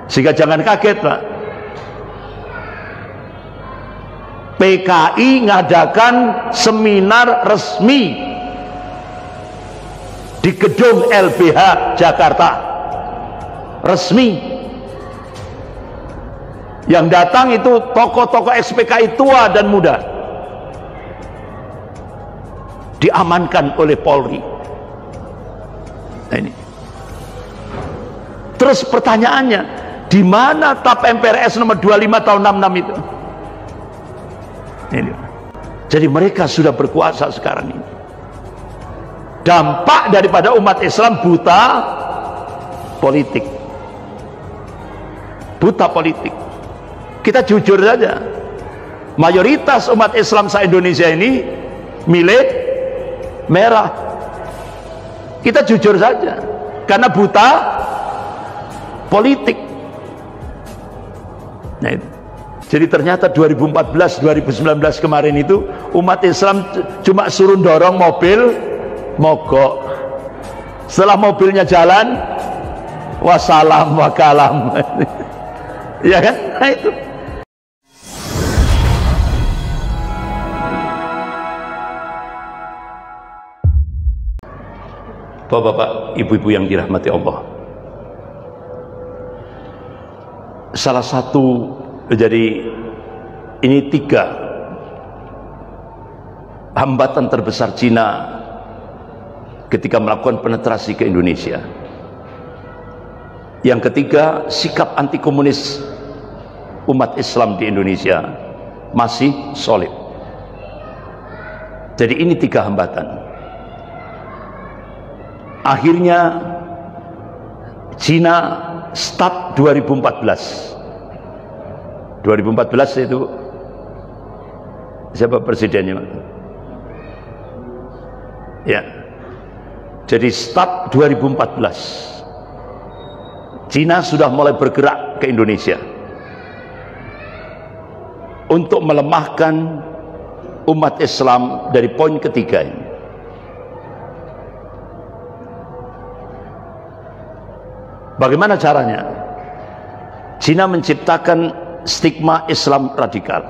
Sehingga jangan kaget Pak, PKI ngadakan seminar resmi di gedung LBH Jakarta, resmi. Yang datang itu tokoh-tokoh SPKI tua dan muda, diamankan oleh Polri. Nah, ini. Terus pertanyaannya, di mana TAP MPRS nomor 25 tahun 66 itu? Ini. Jadi mereka sudah berkuasa sekarang ini. Dampak daripada umat Islam buta politik. Buta politik. Kita jujur saja, mayoritas umat Islam se-Indonesia ini milik merah. Kita jujur saja, karena buta politik. Nah, itu. Jadi ternyata 2014-2019 kemarin itu umat Islam cuma suruh dorong mobil mogok. Setelah mobilnya jalan, wassalam wakalam. Ya kan? Nah, itu. Bapak-bapak, ibu-ibu yang dirahmati Allah, salah satu, jadi ini 3 hambatan terbesar Cina ketika melakukan penetrasi ke Indonesia. Yang ketiga, sikap anti komunis umat Islam di Indonesia masih solid. Jadi ini 3 hambatan. Akhirnya Cina start 2014 itu siapa presidennya? Ya, jadi start 2014 Cina sudah mulai bergerak ke Indonesia untuk melemahkan umat Islam dari poin ketiga ini. Bagaimana caranya? Cina menciptakan stigma Islam radikal.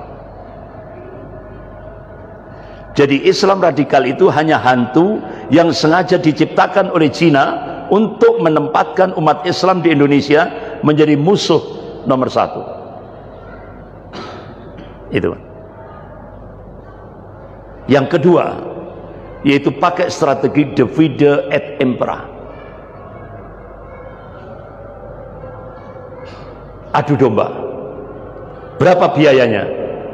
Jadi Islam radikal itu hanya hantu yang sengaja diciptakan oleh Cina untuk menempatkan umat Islam di Indonesia menjadi musuh nomor 1. Itu. Yang kedua, yaitu pakai strategi divide et impera. Adu domba. Berapa biayanya?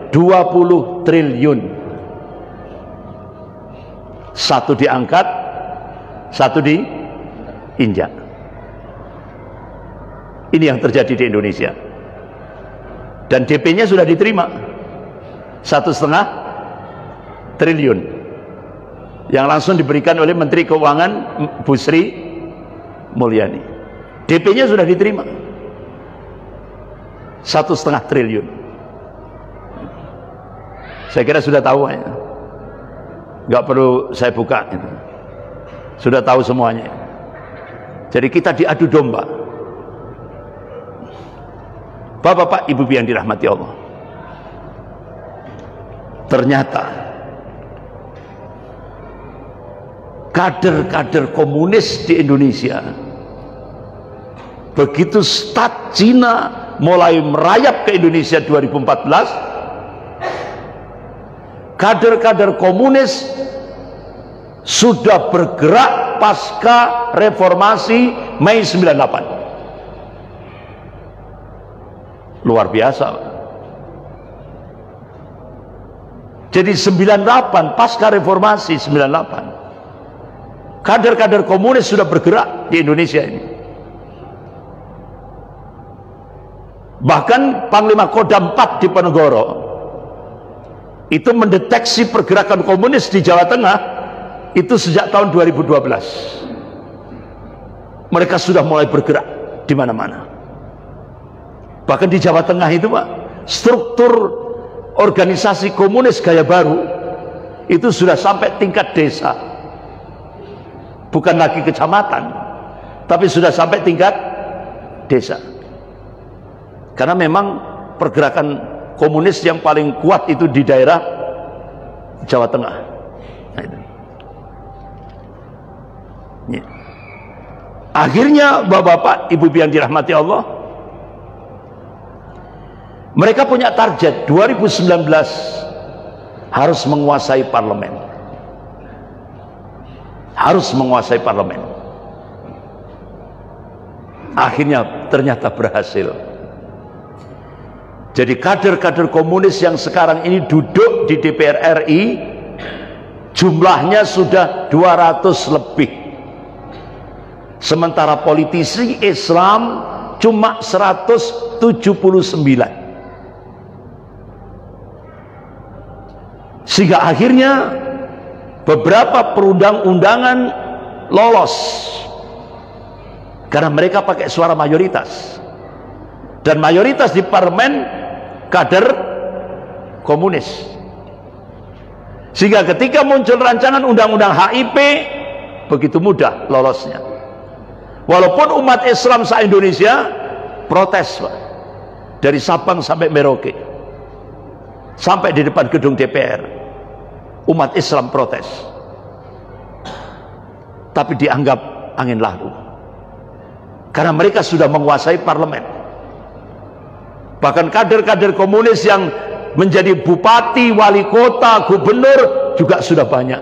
20 triliun. Satu diangkat, satu diinjak. Ini yang terjadi di Indonesia. Dan DP-nya sudah diterima 1,5 triliun yang langsung diberikan oleh Menteri Keuangan Bu Sri Mulyani. DP-nya sudah diterima 1,5 triliun. Saya kira sudah tahu ya, nggak perlu saya buka itu. Sudah tahu semuanya. Jadi kita diadu domba. Bapak-bapak, ibu-ibu yang dirahmati Allah, ternyata kader-kader komunis di Indonesia begitu start Cina mulai merayap ke Indonesia 2014, kader-kader komunis sudah bergerak pasca reformasi Mei 98. Luar biasa. Jadi 98 pasca reformasi 98, kader-kader komunis sudah bergerak di Indonesia ini. Bahkan Panglima Kodam 4 di Ponorogo itu mendeteksi pergerakan komunis di Jawa Tengah itu sejak tahun 2012. Mereka sudah mulai bergerak di mana-mana. Bahkan di Jawa Tengah itu Pak, struktur organisasi komunis gaya baru itu sudah sampai tingkat desa, bukan lagi kecamatan, tapi sudah sampai tingkat desa. Karena memang pergerakan komunis yang paling kuat itu di daerah Jawa Tengah. Nah, itu. Ya. Akhirnya bapak-bapak, ibu-ibu yang dirahmati Allah, mereka punya target 2019 harus menguasai parlemen. Harus menguasai parlemen. Akhirnya ternyata berhasil. Jadi kader-kader komunis yang sekarang ini duduk di DPR RI jumlahnya sudah 200 lebih. Sementara politisi Islam cuma 179. Sehingga akhirnya beberapa perundang-undangan lolos karena mereka pakai suara mayoritas, dan mayoritas di parlemen kader komunis. Sehingga ketika muncul rancangan undang-undang HIP begitu mudah lolosnya. Walaupun umat Islam se-Indonesia protes, Pak, dari Sabang sampai Merauke, sampai di depan gedung DPR, umat Islam protes, tapi dianggap angin lalu karena mereka sudah menguasai parlemen. Bahkan kader-kader komunis yang menjadi bupati, wali kota, gubernur juga sudah banyak.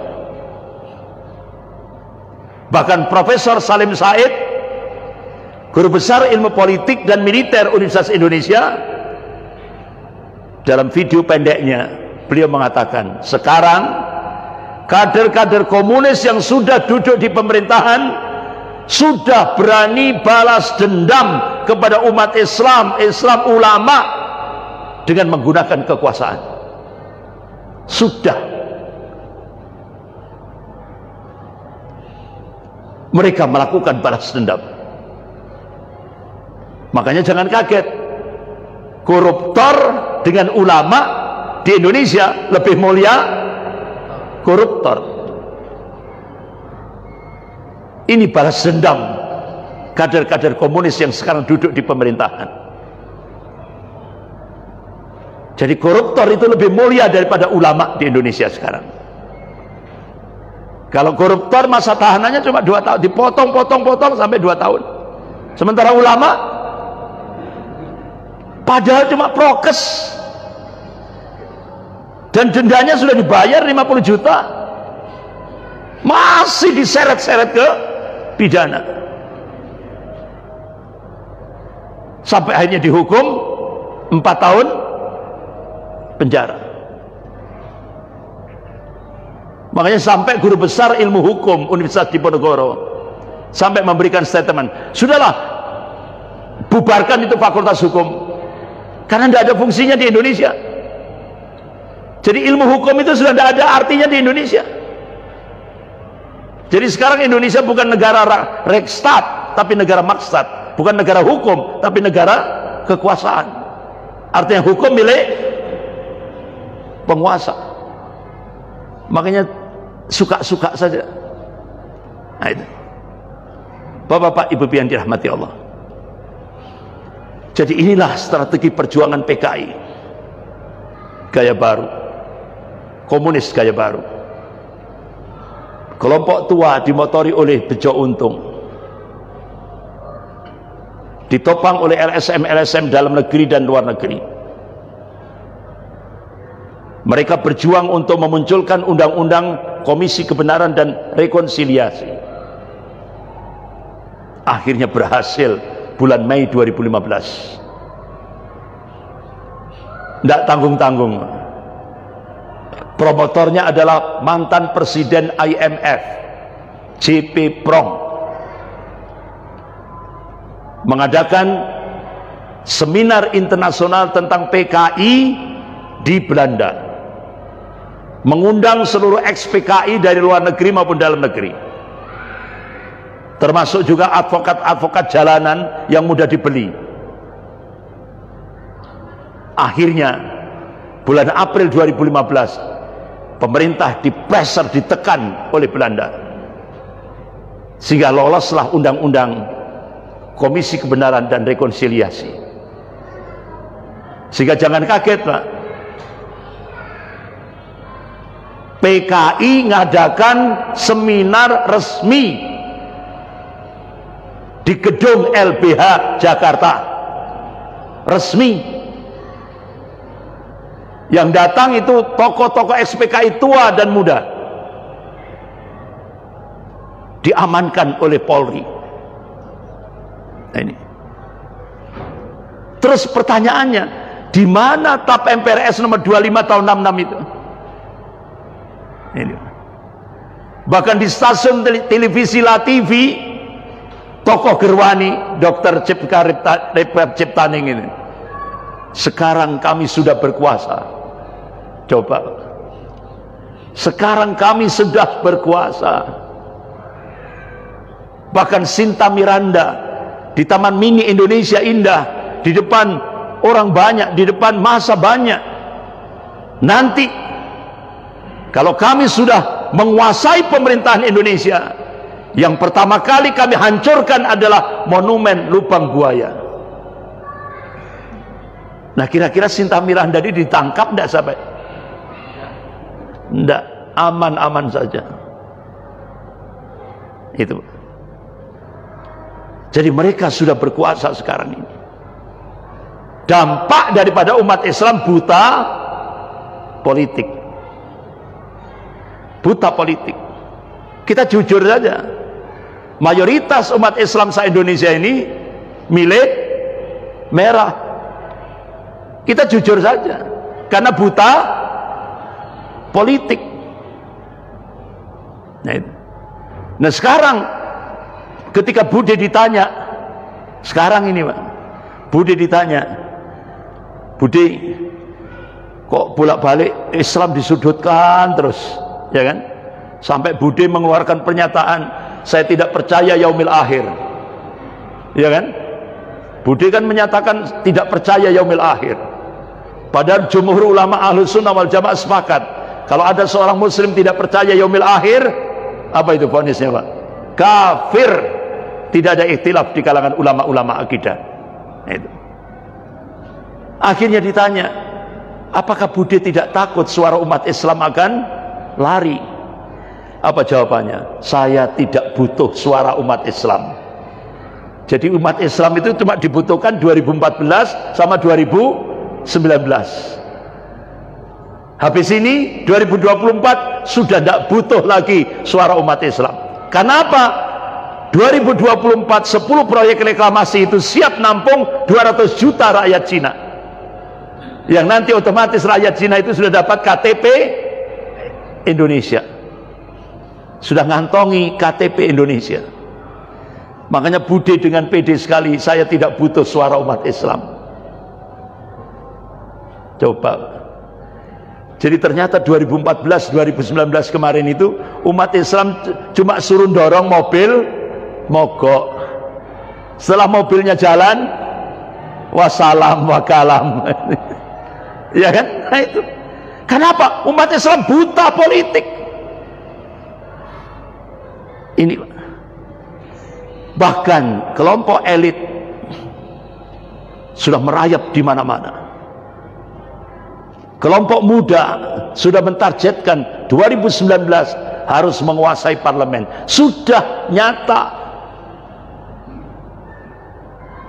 Bahkan Profesor Salim Said, guru besar ilmu politik dan militer Universitas Indonesia, dalam video pendeknya beliau mengatakan, sekarang kader-kader komunis yang sudah duduk di pemerintahan sudah berani balas dendam kepada umat Islam, Islam ulama, dengan menggunakan kekuasaan. Sudah mereka melakukan balas dendam. Makanya jangan kaget, koruptor dengan ulama di Indonesia lebih mulia koruptor. Ini balas dendam kader-kader komunis yang sekarang duduk di pemerintahan. Jadi koruptor itu lebih mulia daripada ulama di Indonesia sekarang. Kalau koruptor masa tahanannya cuma 2 tahun, dipotong-potong sampai 2 tahun. Sementara ulama padahal cuma prokes dan dendanya sudah dibayar 50 juta, masih diseret-seret ke pidana sampai akhirnya dihukum 4 tahun penjara. Makanya sampai guru besar ilmu hukum Universitas Diponegoro sampai memberikan statement, sudahlah, bubarkan itu fakultas hukum karena tidak ada fungsinya di Indonesia. Jadi ilmu hukum itu sudah tidak ada artinya di Indonesia. Jadi sekarang Indonesia bukan negara Rekstad, tapi negara Maksad. Bukan negara hukum, tapi negara kekuasaan. Artinya hukum milik penguasa. Makanya suka-suka saja. Nah, itu. Bapak-bapak, ibu-ibu yang dirahmati Allah. Jadi inilah strategi perjuangan PKI. Gaya baru. Komunis gaya baru. Kelompok tua dimotori oleh Bejo Untung, ditopang oleh LSM-LSM dalam negeri dan luar negeri. Mereka berjuang untuk memunculkan undang-undang Komisi Kebenaran dan Rekonsiliasi. Akhirnya berhasil bulan Mei 2015. Tidak tanggung-tanggung. Promotornya adalah mantan presiden IMF, JP Prong, mengadakan seminar internasional tentang PKI di Belanda, mengundang seluruh ex-PKI dari luar negeri maupun dalam negeri, termasuk juga advokat-advokat jalanan yang mudah dibeli. Akhirnya bulan April 2015 pemerintah dipressure, ditekan oleh Belanda, sehingga loloslah undang-undang Komisi Kebenaran dan Rekonsiliasi. Sehingga jangan kaget, Pak. PKI ngadakan seminar resmi di gedung LBH Jakarta. Resmi. Yang datang itu tokoh-tokoh ex-PKI tua dan muda. Diamankan oleh Polri. Nah, ini. Terus pertanyaannya, di mana TAP MPRS nomor 25 tahun 66 itu? Ini. Bahkan di stasiun televisi La TV, tokoh Gerwani, Dr. Ciptaning ini. Sekarang kami sudah berkuasa. Coba. Sekarang kami sudah berkuasa. Bahkan Sinta Miranda di Taman Mini Indonesia Indah, di depan orang banyak, di depan masa banyak. Nanti kalau kami sudah menguasai pemerintahan Indonesia, yang pertama kali kami hancurkan adalah monumen Lubang Buaya. Nah, kira-kira Sinta Miranda ini ditangkap enggak sampai? Enggak, aman-aman saja. Itu. Jadi mereka sudah berkuasa sekarang ini. Dampak daripada umat Islam buta politik. Buta politik. Kita jujur saja. Mayoritas umat Islam se-Indonesia ini milih merah. Kita jujur saja. Karena buta politik. Nah sekarang ketika Bude ditanya, sekarang ini Pak, Bude ditanya, Bude kok bolak-balik Islam disudutkan terus, ya kan? Sampai Bude mengeluarkan pernyataan, saya tidak percaya yaumil akhir, ya kan? Bude kan menyatakan tidak percaya yaumil akhir. Padahal jumhur ulama Ahlus Sunnah wal Jamaah sepakat, kalau ada seorang muslim tidak percaya yaumil akhir, apa itu vonisnya Pak? Kafir. Tidak ada ikhtilaf di kalangan ulama-ulama akidah. Itu. Akhirnya ditanya, apakah Bude tidak takut suara umat Islam akan lari? Apa jawabannya? Saya tidak butuh suara umat Islam. Jadi umat Islam itu cuma dibutuhkan 2014 sama 2019. Habis ini 2024 sudah tidak butuh lagi suara umat Islam. Kenapa? 2024 10 proyek reklamasi itu siap nampung 200 juta rakyat Cina, yang nanti otomatis rakyat Cina itu sudah dapat KTP Indonesia, sudah ngantongi KTP Indonesia. Makanya Bude dengan pede sekali, saya tidak butuh suara umat Islam. Coba. Jadi ternyata 2014 2019 kemarin itu umat Islam cuma suruh dorong mobil mogok. Setelah mobilnya jalan, wassalam wakalam. Ya kan? Nah itu. Kenapa? Umat Islam buta politik. Ini bahkan kelompok elit sudah merayap di mana-mana. Kelompok muda sudah mentargetkan 2019 harus menguasai parlemen. Sudah nyata.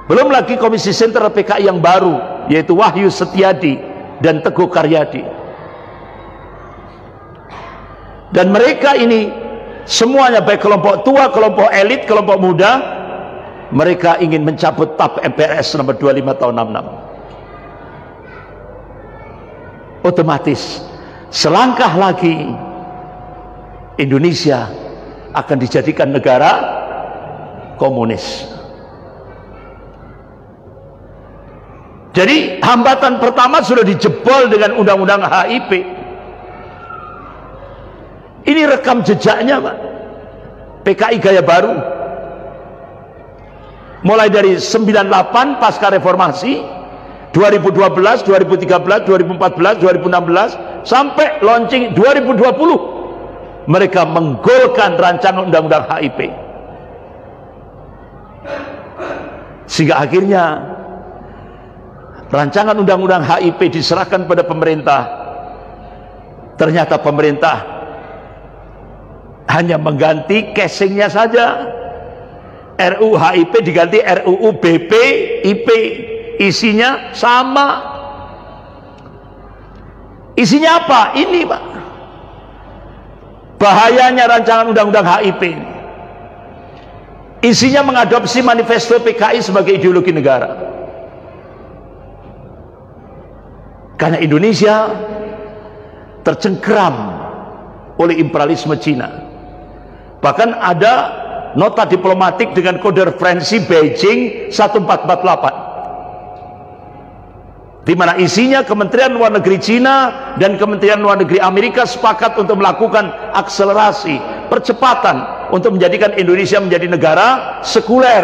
Belum lagi Komisi Sentral PKI yang baru, yaitu Wahyu Setiadi dan Teguh Karyadi. Dan mereka ini semuanya, baik kelompok tua, kelompok elit, kelompok muda, mereka ingin mencabut TAP MPRS nomor 25 tahun 66. Otomatis selangkah lagi Indonesia akan dijadikan negara komunis. Jadi hambatan pertama sudah dijebol dengan undang-undang HIP. Ini rekam jejaknya Pak. PKI gaya baru. Mulai dari 98 pasca reformasi, 2012, 2013, 2014, 2016 sampai launching 2020. Mereka menggolkan rancangan undang-undang HIP. Sehingga akhirnya rancangan undang-undang HIP diserahkan pada pemerintah. Ternyata pemerintah hanya mengganti casingnya saja. RUU HIP diganti RUU BPIP, isinya sama. Isinya apa? Ini Pak, bahayanya rancangan undang-undang HIP ini. Isinya mengadopsi manifesto PKI sebagai ideologi negara. Karena Indonesia tercengkeram oleh imperialisme Cina. Bahkan ada nota diplomatik dengan kode referensi Beijing 1448, di mana isinya Kementerian Luar Negeri Cina dan Kementerian Luar Negeri Amerika sepakat untuk melakukan akselerasi, percepatan untuk menjadikan Indonesia menjadi negara sekuler.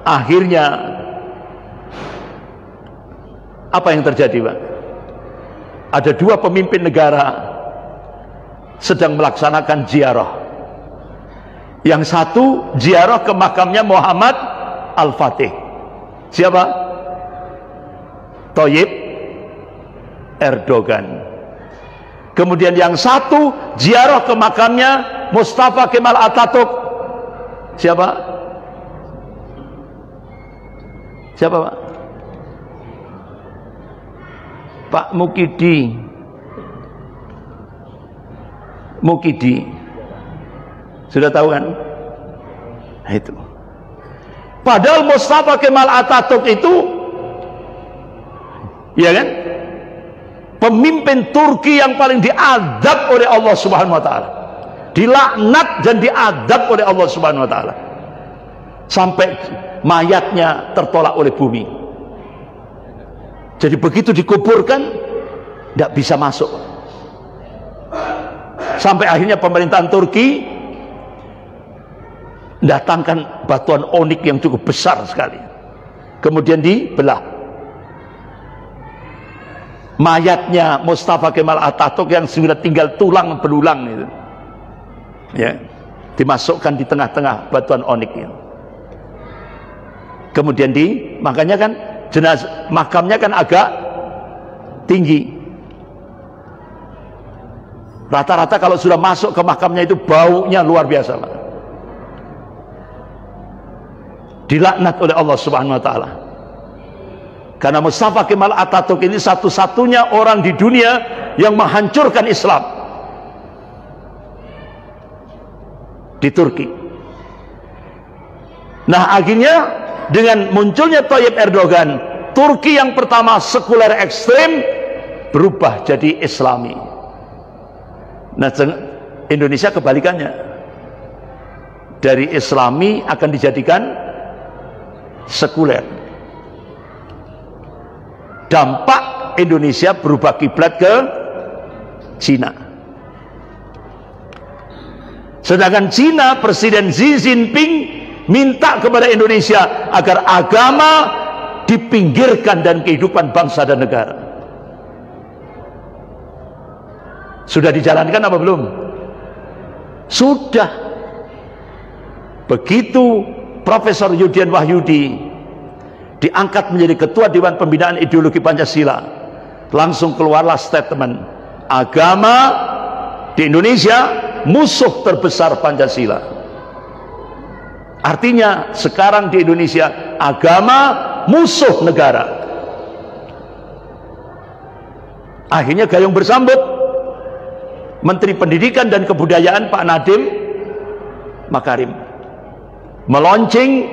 Akhirnya apa yang terjadi, Pak? Ada dua pemimpin negara sedang melaksanakan ziarah. Yang satu ziarah ke makamnya Muhammad Al-Fatih. Siapa? Thayyip Erdogan. Kemudian yang satu ziarah ke makamnya Mustafa Kemal Atatürk. Siapa? Siapa, Pak? Pak Mukidi. Sudah tahu kan? Nah, itu. Padahal Mustafa Kemal Atatürk itu, ya kan, pemimpin Turki yang paling diadab oleh Allah Subhanahu wa taala. Dilaknat dan diadab oleh Allah Subhanahu wa taala. Sampai mayatnya tertolak oleh bumi. Jadi begitu dikuburkan tidak bisa masuk. Sampai akhirnya pemerintahan Turki datangkan batuan onik yang cukup besar sekali, kemudian dibelah. Mayatnya Mustafa Kemal Atatürk yang sudah tinggal tulang belulang itu, ya, dimasukkan di tengah-tengah batuan onik itu. Kemudian makanya kan jenazah makamnya kan agak tinggi. Rata-rata kalau sudah masuk ke makamnya itu baunya luar biasa, Pak. Dilaknat oleh Allah Subhanahu wa taala. Karena Mustafa Kemal Atatürk ini satu-satunya orang di dunia yang menghancurkan Islam di Turki. Nah, akhirnya dengan munculnya Thayyip Erdogan, Turki yang pertama sekuler ekstrem berubah jadi Islami. Nah, Indonesia kebalikannya, dari Islami akan dijadikan sekuler. Dampak Indonesia berubah kiblat ke Cina. Sedangkan Cina, Presiden Xi Jinping minta kepada Indonesia agar agama dipinggirkan dan kehidupan bangsa dan negara. Sudah dijalankan apa belum? Sudah. Begitu Profesor Yudian Wahyudi diangkat menjadi Ketua Dewan Pembinaan Ideologi Pancasila, langsung keluarlah statement, agama di Indonesia musuh terbesar Pancasila. Artinya sekarang di Indonesia agama musuh negara. Akhirnya gayung bersambut, Menteri Pendidikan dan Kebudayaan Pak Nadiem Makarim meluncing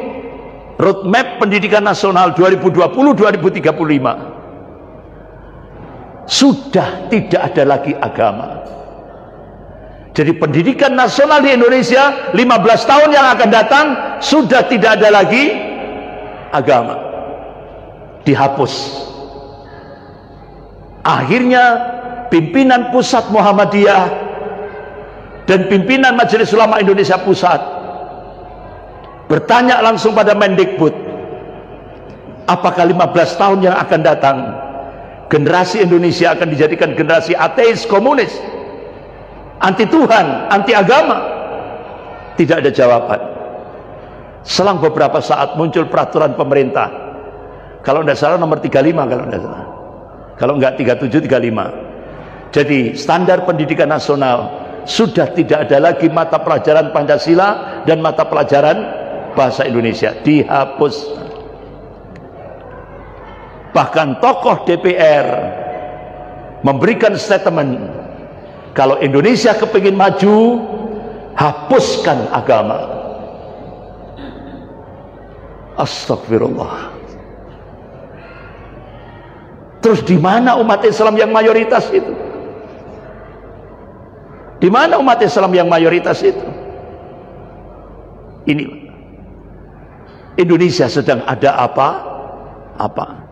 roadmap pendidikan nasional 2020-2035. Sudah tidak ada lagi agama. Jadi pendidikan nasional di Indonesia 15 tahun yang akan datang sudah tidak ada lagi agama. Dihapus. Akhirnya pimpinan pusat Muhammadiyah dan pimpinan Majelis Ulama Indonesia Pusat bertanya langsung pada Mendikbud, apakah 15 tahun yang akan datang generasi Indonesia akan dijadikan generasi ateis, komunis, anti Tuhan, anti agama? Tidak ada jawaban. Selang beberapa saat muncul peraturan pemerintah Kalau tidak salah nomor 35 kalau tidak salah. Kalau enggak 37, 35. Jadi standar pendidikan nasional sudah tidak ada lagi mata pelajaran Pancasila dan mata pelajaran bahasa Indonesia, dihapus. Bahkan tokoh DPR memberikan statement, kalau Indonesia kepingin maju, hapuskan agama. Astagfirullah. Terus di mana umat Islam yang mayoritas itu? Di mana umat Islam yang mayoritas itu? Ini Indonesia sedang ada apa?